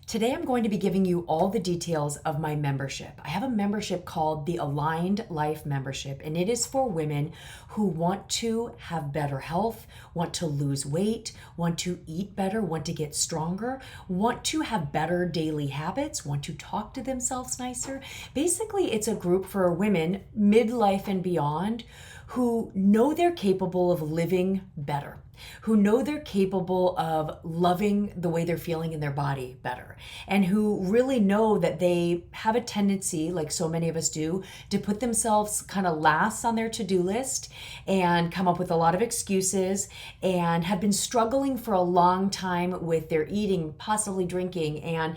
Today I'm going to be giving you all the details of my membership. I have a membership called the Aligned Life Membership, and it is for women who want to have better health, want to lose weight, want to eat better, want to get stronger, want to have better daily habits, want to talk to themselves nicer. Basically, it's a group for women midlife and beyond who know they're capable of living better, who know they're capable of loving the way they're feeling in their body better, and who really know that they have a tendency, like so many of us do, to put themselves kind of last on their to-do list and come up with a lot of excuses and have been struggling for a long time with their eating, possibly drinking, and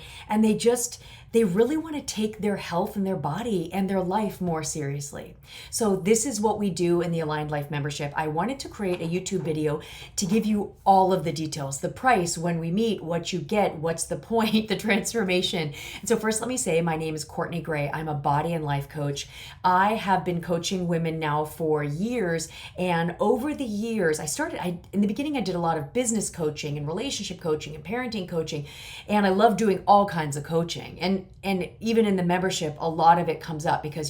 they really want to take their health and their body and their life more seriously. So this is what we do in the Aligned Life Membership. I wanted to create a YouTube video to give you all of the details, the price, when we meet, what you get, what's the point, the transformation. And so first, let me say my name is Courtney Gray. I'm a body and life coach. I have been coaching women now for years. And over the years, in the beginning, I did a lot of business coaching and relationship coaching and parenting coaching. And I love doing all kinds of coaching. And even in the membership, a lot of it comes up because,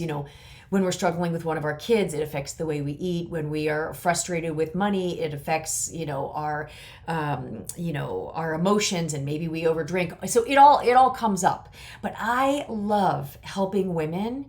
when we're struggling with one of our kids, it affects the way we eat. When we are frustrated with money, it affects, our emotions, and maybe we overdrink. So it all comes up. But I love helping women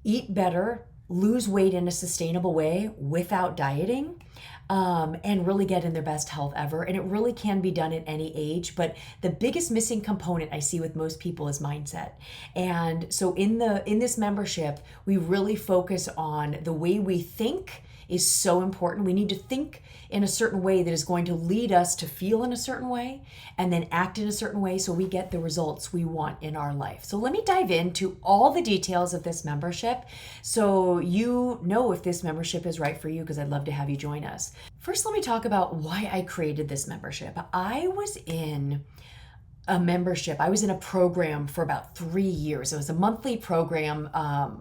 eat better, lose weight in a sustainable way without dieting, and really get in their best health ever. And it really can be done at any age. But the biggest missing component I see with most people is mindset. And so in this membership, we really focus on the way we think is so important. We need to think in a certain way that is going to lead us to feel in a certain way and then act in a certain way so we get the results we want in our life. So let me dive into all the details of this membership so you know if this membership is right for you, because I'd love to have you join us. First, let me talk about why I created this membership. I was in a program for about 3 years. It was a monthly program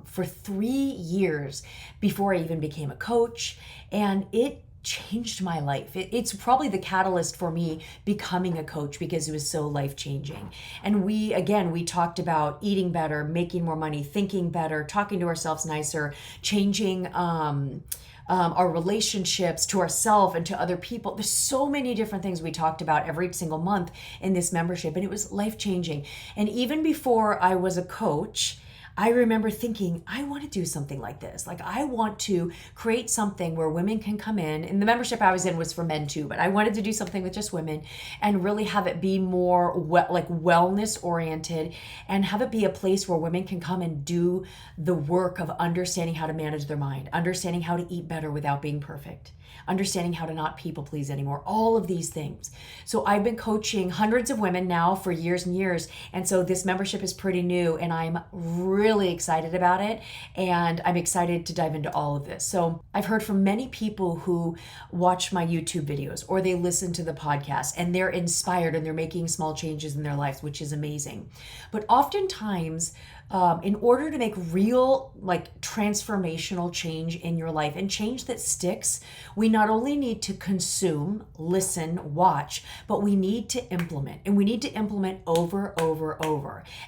for 3 years before I even became a coach. And it changed my life. It's probably the catalyst for me becoming a coach because it was so life-changing. And we talked about eating better, making more money, thinking better, talking to ourselves nicer, changing our relationships to ourselves and to other people. There's so many different things we talked about every single month in this membership, and it was life-changing. And even before I was a coach, I remember thinking, I want to do something like this. Like, I want to create something where women can come in. And the membership I was in was for men too, but I wanted to do something with just women and really have it be more wellness oriented, and have it be a place where women can come and do the work of understanding how to manage their mind, understanding how to eat better without being perfect, understanding how to not people please anymore, all of these things. So I've been coaching hundreds of women now for years and years. And so this membership is pretty new, and I'm really excited about it. And I'm excited to dive into all of this. So I've heard from many people who watch my YouTube videos or they listen to the podcast, and they're inspired and they're making small changes in their lives, which is amazing. But oftentimes, in order to make real, transformational change in your life and change that sticks, we not only need to consume, listen, watch, but we need to implement. And we need to implement over.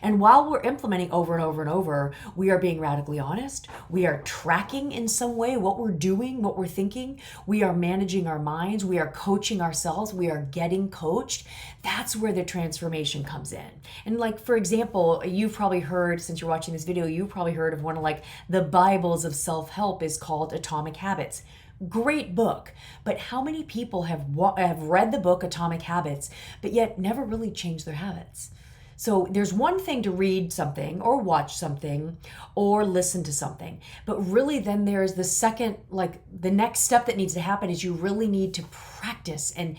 And while we're implementing over and over and over, we are being radically honest. We are tracking in some way what we're doing, what we're thinking. We are managing our minds. We are coaching ourselves. We are getting coached. That's where the transformation comes in. And for example, you've probably heard, since you're watching this video, you've probably heard of one of the Bibles of self-help is called Atomic Habits. Great book. But how many people have read the book Atomic Habits, but yet never really changed their habits? So there's one thing to read something or watch something or listen to something, but really then there's the second, the next step that needs to happen is you really need to practice and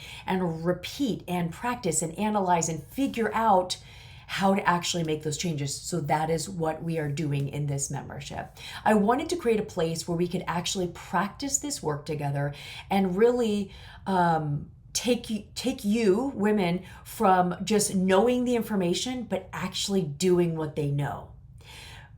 repeat and practice and analyze and figure out how to actually make those changes. So that is what we are doing in this membership. I wanted to create a place where we could actually practice this work together and really take you, women, from just knowing the information, but actually doing what they know.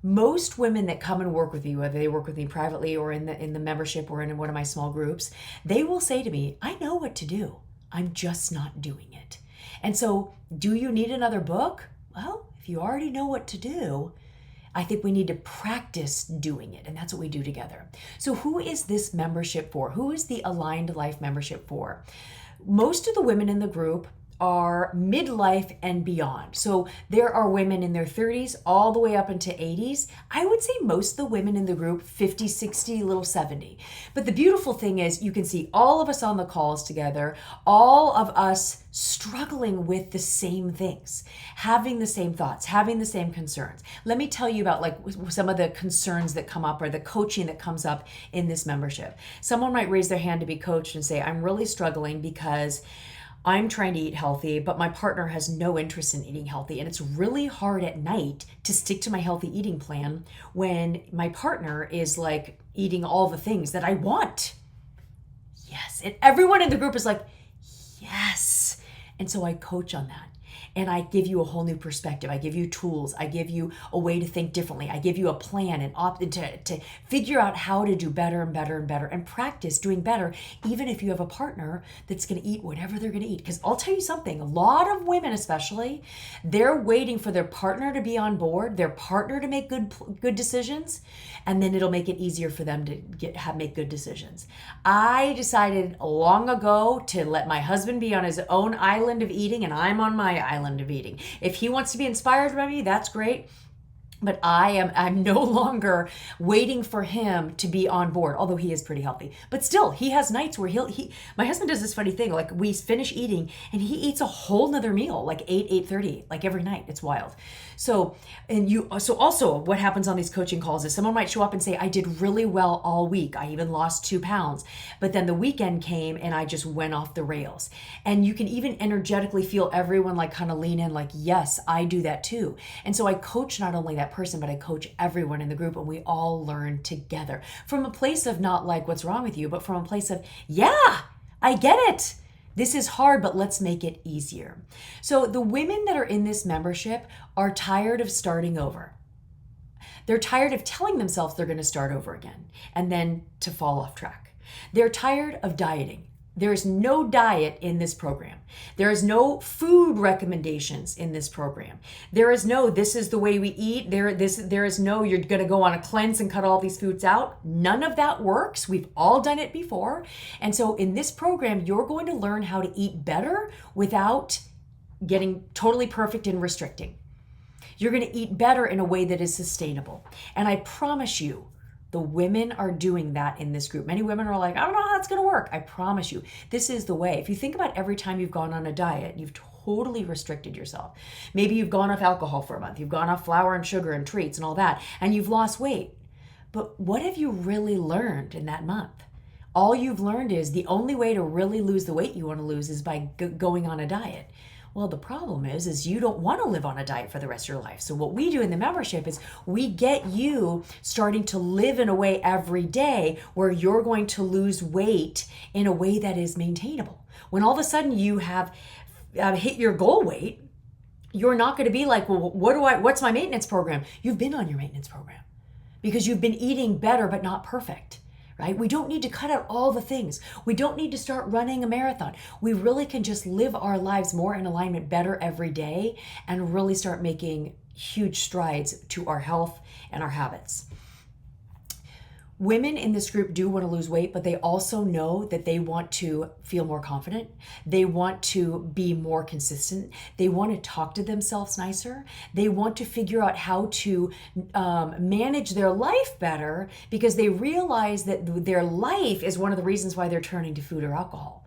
Most women that come and work with me, whether they work with me privately or in the membership or in one of my small groups, they will say to me, I know what to do. I'm just not doing it. And so, do you need another book? Well, if you already know what to do, I think we need to practice doing it. And that's what we do together. So who is this membership for? Who is the Aligned Life membership for? Most of the women in the group are midlife and beyond. So there are women in their 30s all the way up into 80s. I would say most of the women in the group 50, 60, little 70. But the beautiful thing is you can see all of us on the calls together, all of us struggling with the same things, having the same thoughts, having the same concerns. Let me tell you about like some of the concerns that come up or the coaching that comes up in this membership. Someone might raise their hand to be coached and say, I'm really struggling because I'm trying to eat healthy, but my partner has no interest in eating healthy. And it's really hard at night to stick to my healthy eating plan when my partner is like eating all the things that I want. Yes. And everyone in the group is like, yes. And so I coach on that. And I give you a whole new perspective. I give you tools. I give you a way to think differently. I give you a plan and to figure out how to do better and better and better and practice doing better, even if you have a partner that's going to eat whatever they're going to eat. Because I'll tell you something, a lot of women especially, they're waiting for their partner to be on board, their partner to make good decisions, and then it'll make it easier for them to make good decisions. I decided long ago to let my husband be on his own island of eating, and I'm on my island of eating. If he wants to be inspired by me, that's great. But I'm no longer waiting for him to be on board, although he is pretty healthy. But still, he has nights where my husband does this funny thing, like we finish eating and he eats a whole nother meal, like 8:30, like every night. It's wild. So also what happens on these coaching calls is someone might show up and say, I did really well all week. I even lost 2 pounds. But then the weekend came and I just went off the rails. And you can even energetically feel everyone like kind of lean in like, yes, I do that too. And so I coach not only that person, but I coach everyone in the group and we all learn together from a place of not like what's wrong with you, but from a place of, yeah, I get it. This is hard, but let's make it easier. So the women that are in this membership are tired of starting over. They're tired of telling themselves they're going to start over again and then to fall off track. They're tired of dieting. There is no diet in this program. There is no food recommendations in this program. There is no, this is the way we eat. There is no, you're going to go on a cleanse and cut all these foods out. None of that works. We've all done it before. And so in this program, you're going to learn how to eat better without getting totally perfect and restricting. You're going to eat better in a way that is sustainable. And I promise you, the women are doing that in this group. Many women are like, I don't know how that's going to work. I promise you, this is the way. If you think about every time you've gone on a diet, you've totally restricted yourself. Maybe you've gone off alcohol for a month. You've gone off flour and sugar and treats and all that, and you've lost weight. But what have you really learned in that month? All you've learned is the only way to really lose the weight you want to lose is by going on a diet. Well, the problem is you don't want to live on a diet for the rest of your life. So what we do in the membership is we get you starting to live in a way every day where you're going to lose weight in a way that is maintainable. When all of a sudden you have hit your goal weight, you're not going to be like, well, what's my maintenance program? You've been on your maintenance program because you've been eating better, but not perfect. Right? We don't need to cut out all the things. We don't need to start running a marathon. We really can just live our lives more in alignment better every day and really start making huge strides to our health and our habits. Women in this group do want to lose weight, but they also know that they want to feel more confident. They want to be more consistent. They want to talk to themselves nicer. They want to figure out how to manage their life better because they realize that their life is one of the reasons why they're turning to food or alcohol.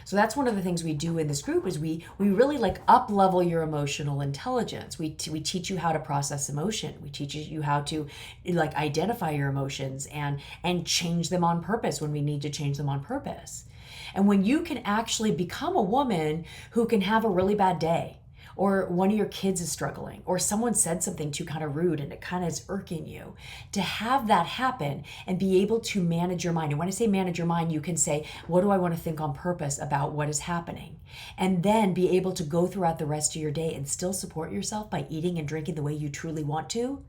So that's one of the things we do in this group is we really like up level your emotional intelligence. We teach you how to process emotion. We teach you how to like identify your emotions and change them on purpose when we need to change them on purpose. And when you can actually become a woman who can have a really bad day, or one of your kids is struggling, or someone said something too kind of rude and it kind of is irking you, to have that happen and be able to manage your mind. And when I say manage your mind, you can say, what do I want to think on purpose about what is happening? And then be able to go throughout the rest of your day and still support yourself by eating and drinking the way you truly want to.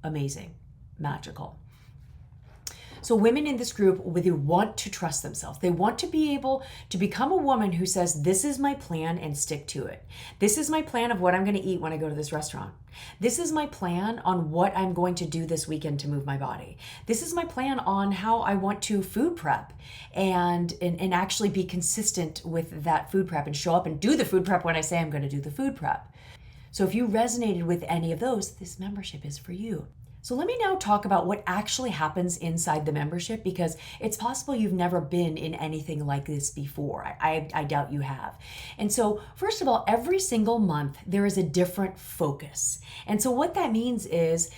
Amazing. Magical. So women in this group, they want to trust themselves. They want to be able to become a woman who says, this is my plan and stick to it. This is my plan of what I'm going to eat when I go to this restaurant. This is my plan on what I'm going to do this weekend to move my body. This is my plan on how I want to food prep and actually be consistent with that food prep and show up and do the food prep when I say I'm going to do the food prep. So if you resonated with any of those, this membership is for you. So let me now talk about what actually happens inside the membership, because it's possible you've never been in anything like this before. I doubt you have. And so first of all, every single month there is a different focus. And so what that means is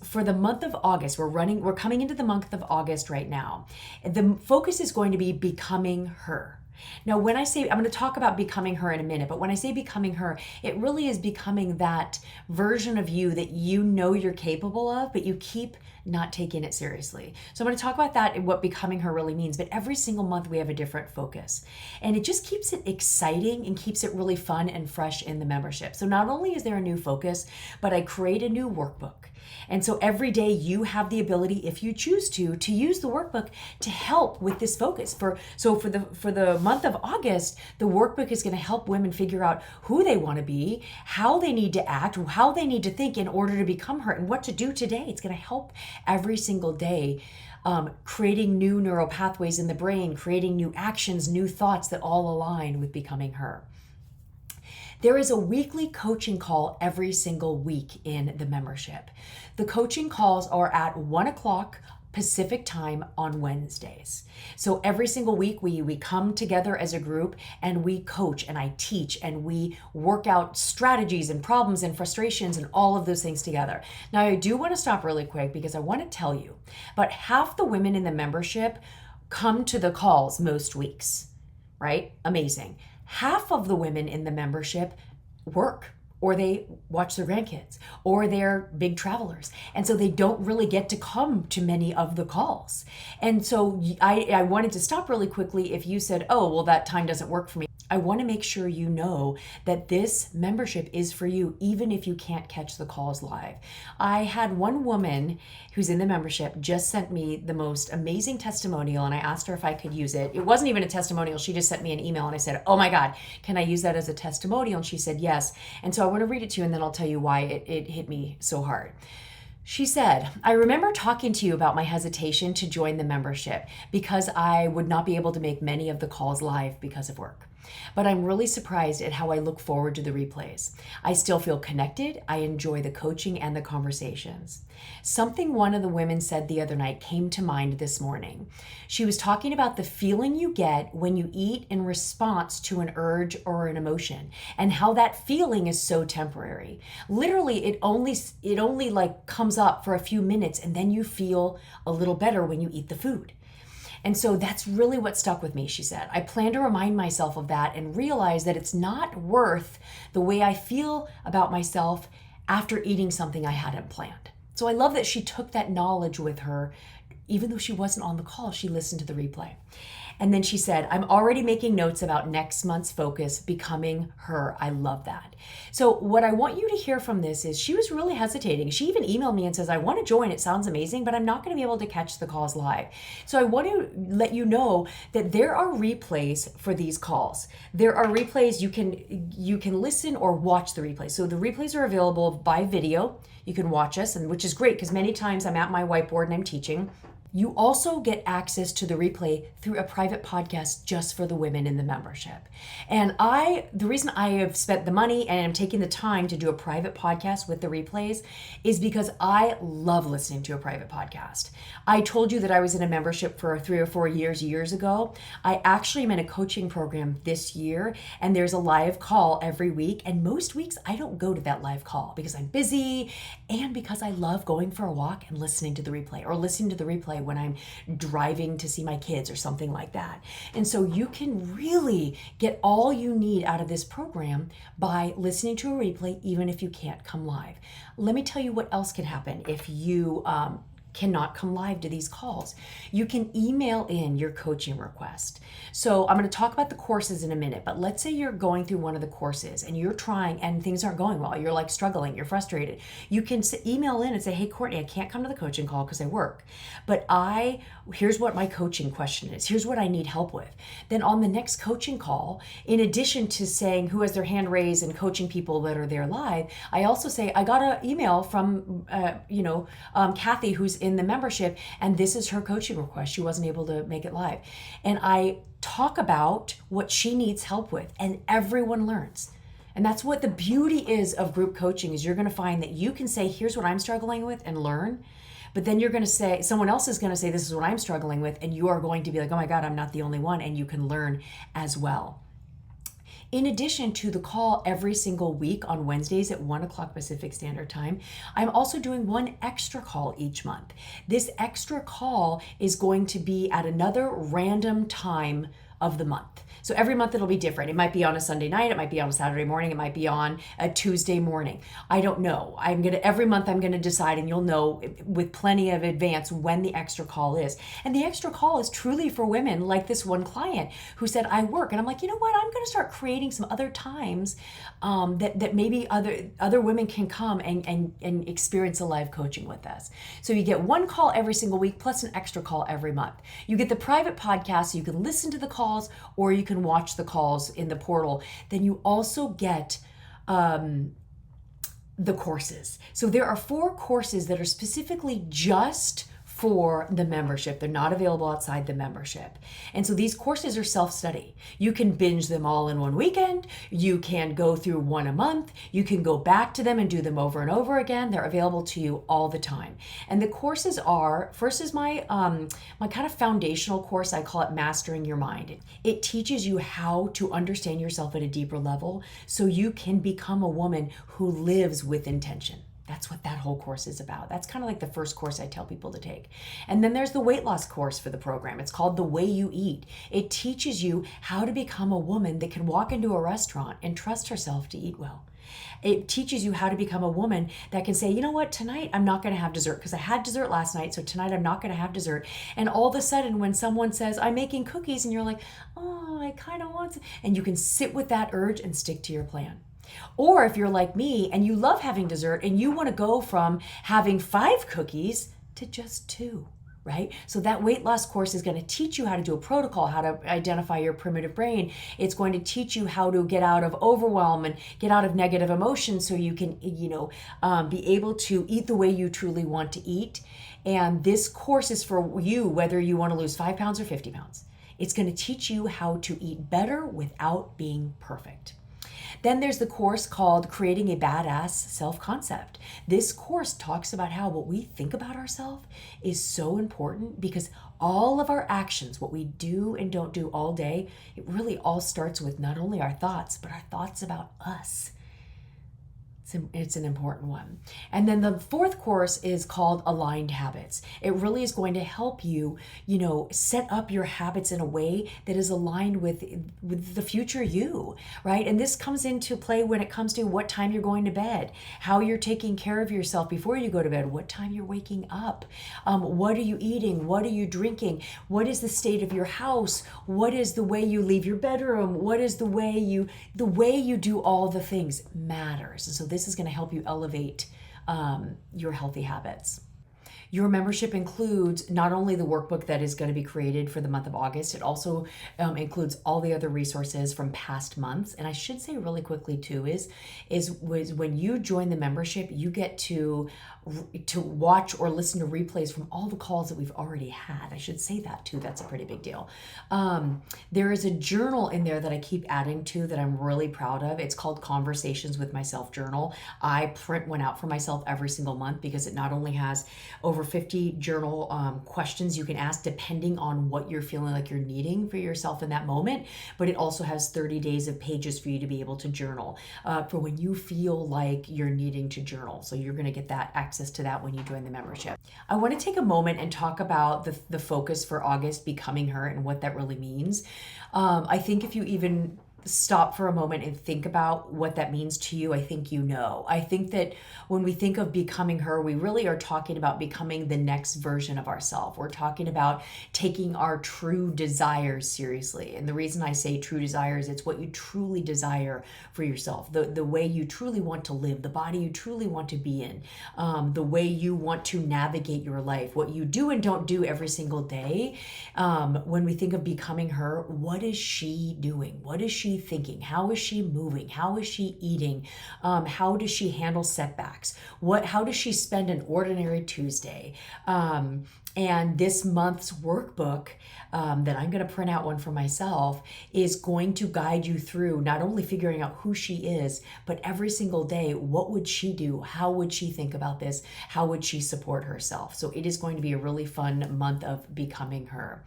for the month of August, we're coming into the month of August right now. The focus is going to be becoming her. Now, when I say, I'm going to talk about becoming her in a minute, but when I say becoming her, it really is becoming that version of you that you know you're capable of, but you keep not taking it seriously. So I'm going to talk about that and what becoming her really means, but every single month we have a different focus. And it just keeps it exciting and keeps it really fun and fresh in the membership. So not only is there a new focus, but I create a new workbook. And so every day you have the ability, if you choose to use the workbook to help with this focus. For the month of August, the workbook is going to help women figure out who they want to be, how they need to act, how they need to think in order to become her, and what to do today. It's going to help every single day, creating new neural pathways in the brain, creating new actions, new thoughts that all align with becoming her. There is a weekly coaching call every single week in the membership. The coaching calls are at 1 o'clock Pacific time on Wednesdays. So every single week we come together as a group and we coach and I teach and we work out strategies and problems and frustrations and all of those things together. Now I do want to stop really quick because I want to tell you, about half the women in the membership come to the calls most weeks, right? Amazing. Half of the women in the membership work, or they watch their grandkids, or they're big travelers. And so they don't really get to come to many of the calls. And so I wanted to stop really quickly if you said, oh, well, that time doesn't work for me. I want to make sure you know that this membership is for you, even if you can't catch the calls live. I had one woman who's in the membership just sent me the most amazing testimonial, and I asked her if I could use it. It wasn't even a testimonial. She just sent me an email, and I said, oh my God, can I use that as a testimonial? And she said, yes. And so I want to read it to you, and then I'll tell you why it hit me so hard. She said, I remember talking to you about my hesitation to join the membership because I would not be able to make many of the calls live because of work. But I'm really surprised at how I look forward to the replays. I still feel connected. I enjoy the coaching and the conversations. Something one of the women said the other night came to mind this morning. She was talking about the feeling you get when you eat in response to an urge or an emotion, and how that feeling is so temporary. Literally, it only like comes up for a few minutes, and then you feel a little better when you eat the food. And so that's really what stuck with me, she said. I plan to remind myself of that and realize that it's not worth the way I feel about myself after eating something I hadn't planned. So I love that she took that knowledge with her. Even though she wasn't on the call, she listened to the replay. And then she said, I'm already making notes about next month's focus, becoming her. I love that. So what I want you to hear from this is she was really hesitating. She even emailed me and says, I want to join. It sounds amazing, but I'm not going to be able to catch the calls live. So I want to let you know that there are replays for these calls. There are replays. You can listen or watch the replays. So the replays are available by video. You can watch us, and which is great because many times I'm at my whiteboard and I'm teaching. You also get access to the replay through a private podcast just for the women in the membership. And the reason I have spent the money and I'm taking the time to do a private podcast with the replays is because I love listening to a private podcast. I told you that I was in a membership for 3 or 4 years ago. I actually am in a coaching program this year, and there's a live call every week. And most weeks I don't go to that live call because I'm busy and because I love going for a walk and listening to the replay, or listening to the replay when I'm driving to see my kids or something like that. And so you can really get all you need out of this program by listening to a replay, even if you can't come live. Let me tell you what else can happen if you cannot come live to these calls. You can email in your coaching request. So I'm going to talk about the courses in a minute, but let's say you're going through one of the courses and you're trying and things aren't going well. You're like struggling, you're frustrated. You can email in and say, hey, Courtney, I can't come to the coaching call because I work, but here's what my coaching question is. Here's what I need help with. Then on the next coaching call, in addition to saying who has their hand raised and coaching people that are there live, I also say, I got an email from, Kathy, who's in the membership, and this is her coaching request. She wasn't able to make it live. And I talk about what she needs help with, and everyone learns. And that's what the beauty is of group coaching, is you're going to find that you can say, here's what I'm struggling with, and learn. But then you're going to say, someone else is going to say, this is what I'm struggling with. And you are going to be like, oh my God, I'm not the only one. And you can learn as well. In addition to the call every single week on Wednesdays at 1 o'clock Pacific Standard Time, I'm also doing one extra call each month. This extra call is going to be at another random time of the month. So every month it'll be different. It might be on a Sunday night, it might be on a Saturday morning, it might be on a Tuesday morning. I don't know. Every month I'm gonna decide, and you'll know with plenty of advance when the extra call is. And the extra call is truly for women, like this one client who said, I work. And I'm like, you know what? I'm gonna start creating some other times that maybe other women can come and experience a live coaching with us. So you get one call every single week plus an extra call every month. You get the private podcast so you can listen to the calls, or you can watch the calls in the portal. Then you also get the courses. So there are 4 courses that are specifically just for the membership. They're not available outside the membership. And so these courses are self-study. You can binge them all in one weekend. You can go through one a month. You can go back to them and do them over and over again. They're available to you all the time. And the courses are, first is my kind of foundational course. I call it Mastering Your Mind. It teaches you how to understand yourself at a deeper level so you can become a woman who lives with intention. That's what that whole course is about. That's kind of like the first course I tell people to take. And then there's the weight loss course for the program. It's called The Way You Eat. It teaches you how to become a woman that can walk into a restaurant and trust herself to eat well. It teaches you how to become a woman that can say, you know what, tonight I'm not going to have dessert because I had dessert last night, so tonight I'm not going to have dessert. And all of a sudden when someone says, I'm making cookies, and you're like, oh, I kind of want to, and you can sit with that urge and stick to your plan. Or if you're like me and you love having dessert and you want to go from having 5 cookies to just 2, right? So that weight loss course is going to teach you how to do a protocol, how to identify your primitive brain. It's going to teach you how to get out of overwhelm and get out of negative emotions so you can, be able to eat the way you truly want to eat. And this course is for you, whether you want to lose 5 pounds or 50 pounds. It's going to teach you how to eat better without being perfect. Then there's the course called Creating a Badass Self-Concept. This course talks about how what we think about ourselves is so important, because all of our actions, what we do and don't do all day, it really all starts with not only our thoughts, but our thoughts about us. It's an important one. And then the 4th course is called Aligned Habits. It really is going to help you, set up your habits in a way that is aligned with the future you, right? And this comes into play when it comes to what time you're going to bed, how you're taking care of yourself before you go to bed, what time you're waking up, what are you eating, what are you drinking, what is the state of your house, what is the way you leave your bedroom, what is the way you do all the things matters. And so this is going to help you elevate your healthy habits. Your membership includes not only the workbook that is going to be created for the month of August, it also includes all the other resources from past months. And I should say really quickly too is when you join the membership, you get to watch or listen to replays from all the calls that we've already had. I should say that too. That's a pretty big deal. There is a journal in there that I keep adding to that I'm really proud of. It's called Conversations with Myself Journal. I print one out for myself every single month because it not only has over 50 journal questions you can ask depending on what you're feeling like you're needing for yourself in that moment, but it also has 30 days of pages for you to be able to journal for when you feel like you're needing to journal. So you're going to get that access to that when you join the membership. I want to take a moment and talk about the focus for August, Becoming Her, and what that really means. I think if you even stop for a moment and think about what that means to you, I think you know. I think that when we think of becoming her, we really are talking about becoming the next version of ourselves. We're talking about taking our true desires seriously. And the reason I say true desires, it's what you truly desire for yourself, the way you truly want to live, the body you truly want to be in, the way you want to navigate your life, what you do and don't do every single day. When we think of becoming her, what is she doing? What is she thinking? How is she moving? How is she eating? How does she handle setbacks? How does she spend an ordinary Tuesday? And this month's workbook that I'm going to print out one for myself is going to guide you through not only figuring out who she is, but every single day, what would she do? How would she think about this? How would she support herself? So it is going to be a really fun month of becoming her.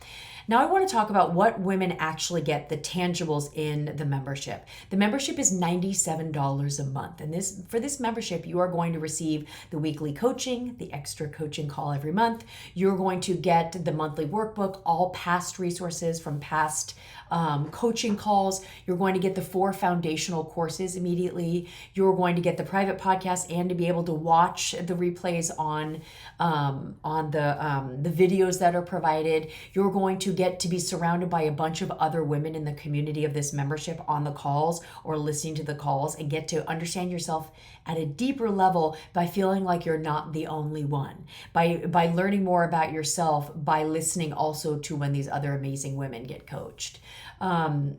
Now I want to talk about what women actually get, the tangibles in the membership. The membership is $97 a month. And for this membership, you are going to receive the weekly coaching, the extra coaching call every month. You're going to get the monthly workbook, all past resources from past coaching calls. You're going to get the 4 foundational courses immediately. You're going to get the private podcast and to be able to watch the replays on the videos that are provided. You're going to get to be surrounded by a bunch of other women in the community of this membership on the calls or listening to the calls, and get to understand yourself at a deeper level by feeling like you're not the only one, by learning more about yourself, by listening also to when these other amazing women get coached.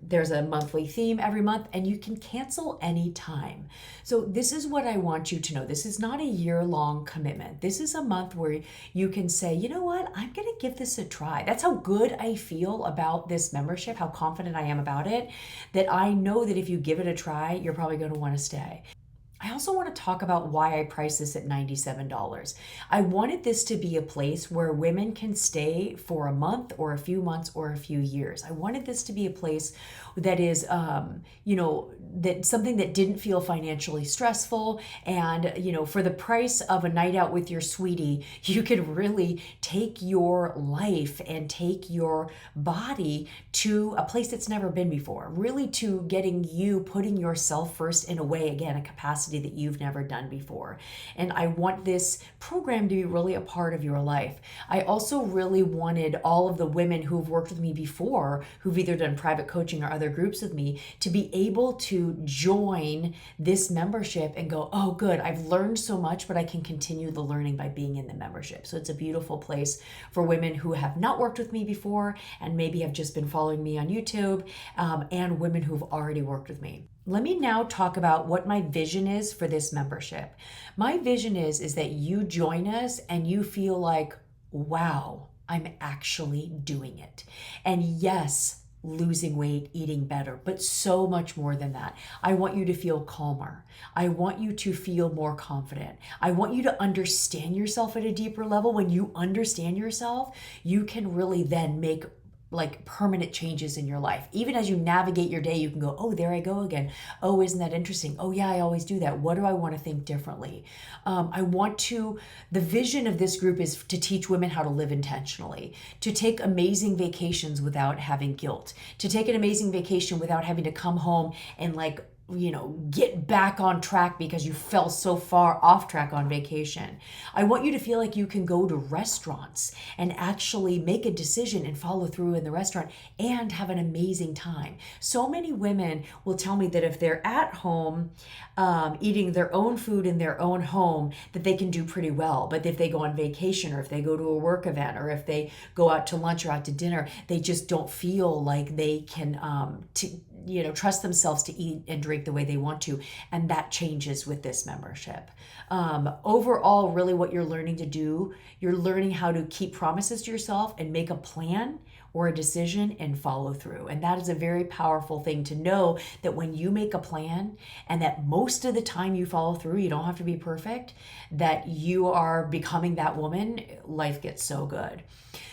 There's a monthly theme every month, and you can cancel anytime. So this is what I want you to know. This is not a year-long commitment. This is a month where you can say, you know what, I'm going to give this a try. That's how good I feel about this membership, how confident I am about it, that I know that if you give it a try, you're probably going to want to stay. I also want to talk about why I priced this at $97. I wanted this to be a place where women can stay for a month or a few months or a few years. I wanted this to be a place that is, that something that didn't feel financially stressful. And, for the price of a night out with your sweetie, you could really take your life and take your body to a place that's never been before, really to getting you putting yourself first in a way, again, a capacity that you've never done before. And I want this program to be really a part of your life. I also really wanted all of the women who've worked with me before, who've either done private coaching or other groups with me, to be able to join this membership and go, oh, good, I've learned so much, but I can continue the learning by being in the membership. So it's a beautiful place for women who have not worked with me before and maybe have just been following me on YouTube, and women who've already worked with me. Let me now talk about what my vision is for this membership. My vision is that you join us and you feel like, wow, I'm actually doing it. And yes, losing weight, eating better, but so much more than that. I want you to feel calmer. I want you to feel more confident. I want you to understand yourself at a deeper level. When you understand yourself, you can really then make permanent changes in your life. Even as you navigate your day, you can go, oh, there I go again. Oh, isn't that interesting? Oh yeah, I always do that. What do I want to think differently? The vision of this group is to teach women how to live intentionally, to take amazing vacations without having guilt, to take an amazing vacation without having to come home and get back on track because you fell so far off track on vacation. I want you to feel like you can go to restaurants and actually make a decision and follow through in the restaurant and have an amazing time. So many women will tell me that if they're at home eating their own food in their own home, that they can do pretty well. But if they go on vacation, or if they go to a work event, or if they go out to lunch or out to dinner, they just don't feel like they can trust themselves to eat and drink the way they want to. And that changes with this membership. Overall, really what you're learning to do, you're learning how to keep promises to yourself and make a plan or a decision and follow through. And that is a very powerful thing to know, that when you make a plan and that most of the time you follow through, you don't have to be perfect, that you are becoming that woman, life gets so good.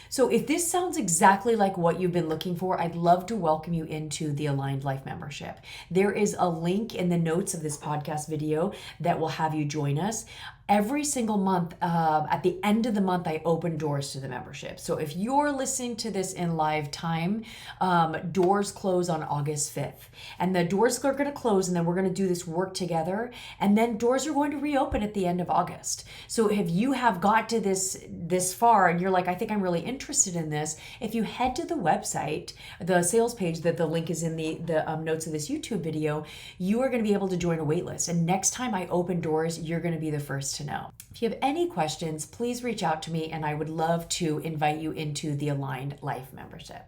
So if this sounds exactly like what you've been looking for, I'd love to welcome you into the Aligned Life membership. There is a link in the notes of this podcast video that will have you join us. Every single month, at the end of the month, I open doors to the membership. So if you're listening to this in in live time. Doors close on August 5th. And the doors are going to close, and then we're going to do this work together. And then doors are going to reopen at the end of August. So if you have got to this far and you're like, I think I'm really interested in this, if you head to the website, the sales page, that the link is in the notes of this YouTube video, you are going to be able to join a waitlist. And next time I open doors, you're going to be the first to know. If you have any questions, please reach out to me, and I would love to invite you into the Aligned Life membership.